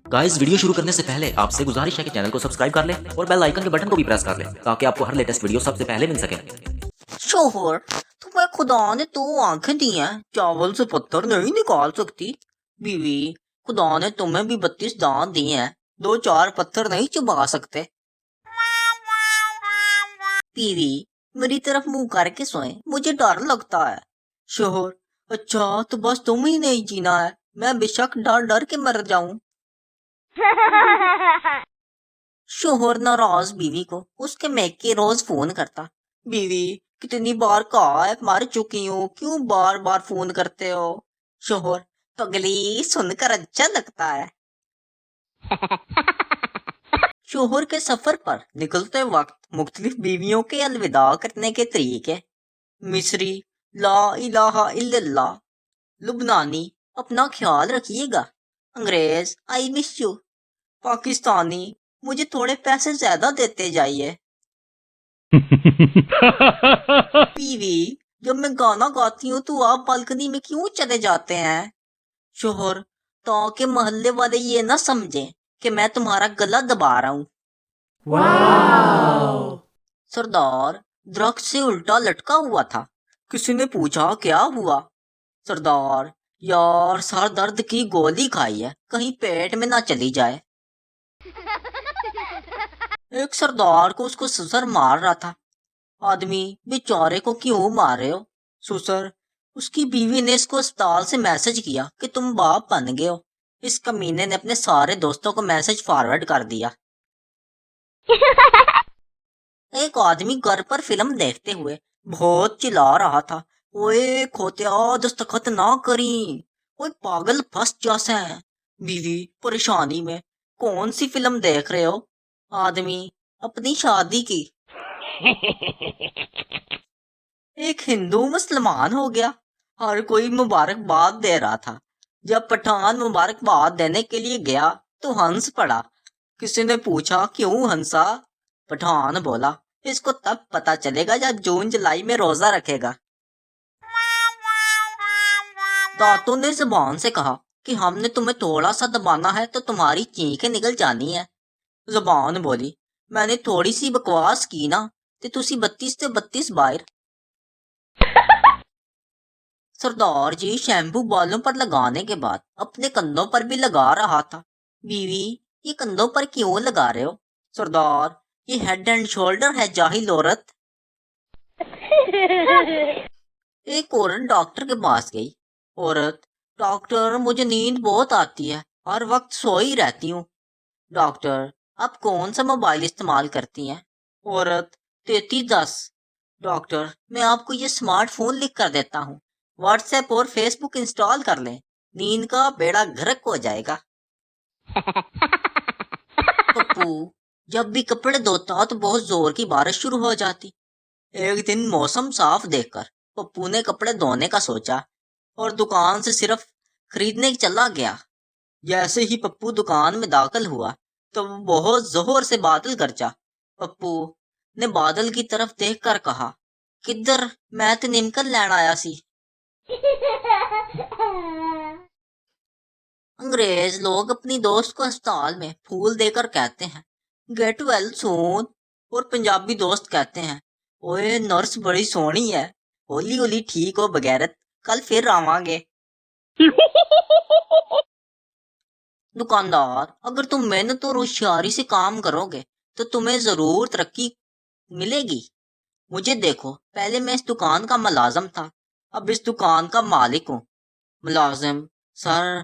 Guys video शुरू करने से पहले आपसे गुजारिश है कि चैनल को सब्सक्राइब कर लें और बेल आइकन के बटन को भी प्रेस कर लें ताकि आपको हर लेटेस्ट वीडियो सबसे पहले मिल सके। शोहर, तुम्हें खुदा ने दो आंखें दी हैं, चावल से पत्थर नहीं निकाल सकती। बीवी, खुदा ने तुम्हें भी 32 दांत दिए हैं, दो चार पत्थर नहीं चबा सकते। बीवी, मेरी तरफ मुंह करके सोए, मुझे डर लगता है। शोहर, अच्छा तो बस तुम ही नहीं जीना है, मैं बेशक डर डर के मर जाऊं। शोहर नाराज बीवी को उसके मैके रोज फोन करता। बीवी, कितनी बार कहा है मर चुकी हूँ, क्यों बार बार फोन करते हो। शोहर, पगली सुनकर अच्छा लगता है। शोहर के सफर पर निकलते वक्त मुख्तलिफ बीवियों के अलविदा करने के तरीके। मिस्री, ला इलाहा इल्लल्लाह। लुबनानी, अपना ख्याल रखिएगा। अंग्रेज, आई मिस यू। पाकिस्तानी, मुझे थोड़े पैसे ज्यादा देते जाइए। बीवी, जब मैं गाना गाती हूँ तो आप बालकनी में क्यों चले जाते हैं। शोहर, ताकि मोहल्ले वाले ये ना समझें कि मैं तुम्हारा गला दबा रहा हूँ। सरदार, दरख्त से उल्टा लटका हुआ था, किसी ने पूछा क्या हुआ। सरदार, यार सर दर्द की गोली खाई है, कहीं पेट में ना चली जाए। एक सरदार को उसको ससुर मार रहा था। आदमी, बेचारे को क्यों मार रहे हो। ससुर, उसकी बीवी ने इसको अस्पताल से मैसेज किया कि तुम बाप बन गए हो। इस कमीने ने अपने सारे दोस्तों को मैसेज फॉरवर्ड कर दिया। एक आदमी घर पर फिल्म देखते हुए बहुत चिल्ला रहा था, ओए खोतिया दस्तखत ना करी, ओए पागल फंस जासे। बीवी परेशानी में, कौन सी फिल्म देख रहे हो। आदमी, अपनी शादी की। एक हिंदू मुसलमान हो गया, हर कोई मुबारकबाद दे रहा था। जब पठान मुबारकबाद देने के लिए गया तो हंस पड़ा। किसी ने पूछा क्यों हंसा। पठान बोला, इसको तब पता चलेगा जब जून जुलाई में रोजा रखेगा। दांतों ने जुबान से कहा कि हमने तुम्हें थोड़ा सा दबाना है तो तुम्हारी चीखें निकल जानी है। जुबान बोली, मैंने थोड़ी सी बकवास की ना, ते तुसी 32 से 32 बाहर। सरदार जी शैम्पू बालों पर लगाने के बाद अपने कंधों पर भी लगा रहा था। बीवी, ये कंधों पर क्यों लगा रहे हो। सरदार, ये हेड एंड शोल्डर है जाहिल औरत। एक औरत डॉक्टर के पास गई। औरत, डॉक्टर मुझे नींद बहुत आती है, हर वक्त सोई रहती हूँ। डॉक्टर, आप कौन सा मोबाइल इस्तेमाल करती हैं। औरत, 3310। डॉक्टर, मैं आपको ये स्मार्टफोन लिख कर देता हूँ, व्हाट्सएप और फेसबुक इंस्टॉल कर लें, नींद का बेड़ा गर्क हो जाएगा। पप्पू, जब भी कपड़े धोता तो बहुत जोर की बारिश शुरू हो जाती। एक दिन मौसम साफ देखकर पप्पू ने कपड़े धोने का सोचा और दुकान से सिर्फ खरीदने चला गया। जैसे ही पप्पू दुकान में दाखिल हुआ तो वो बहुत जोर से बादल गरजा। पप्पू ने बादल की तरफ देखकर कहा, किधर, मैं तो निमकर लैन आया सी। अंग्रेज लोग अपनी दोस्त को अस्पताल में फूल देकर कहते हैं, गेट वेल सून। और पंजाबी दोस्त कहते हैं, ओए नर्स बड़ी सोहनी है, होली होली ठीक हो बगैरत, कल फिर आवांगे। दुकानदार, अगर तुम मेहनत और होशियारी से काम करोगे तो तुम्हें जरूर तरक्की मिलेगी। मुझे देखो, पहले मैं इस दुकान का मुलाजिम था, अब इस दुकान का मालिक हूँ। मुलाजिम, सर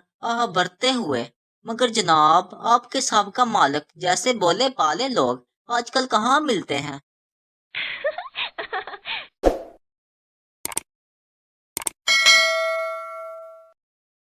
बढ़ते हुए, मगर जनाब आपके सबका मालिक जैसे बोले पाले लोग आजकल कहाँ मिलते हैं।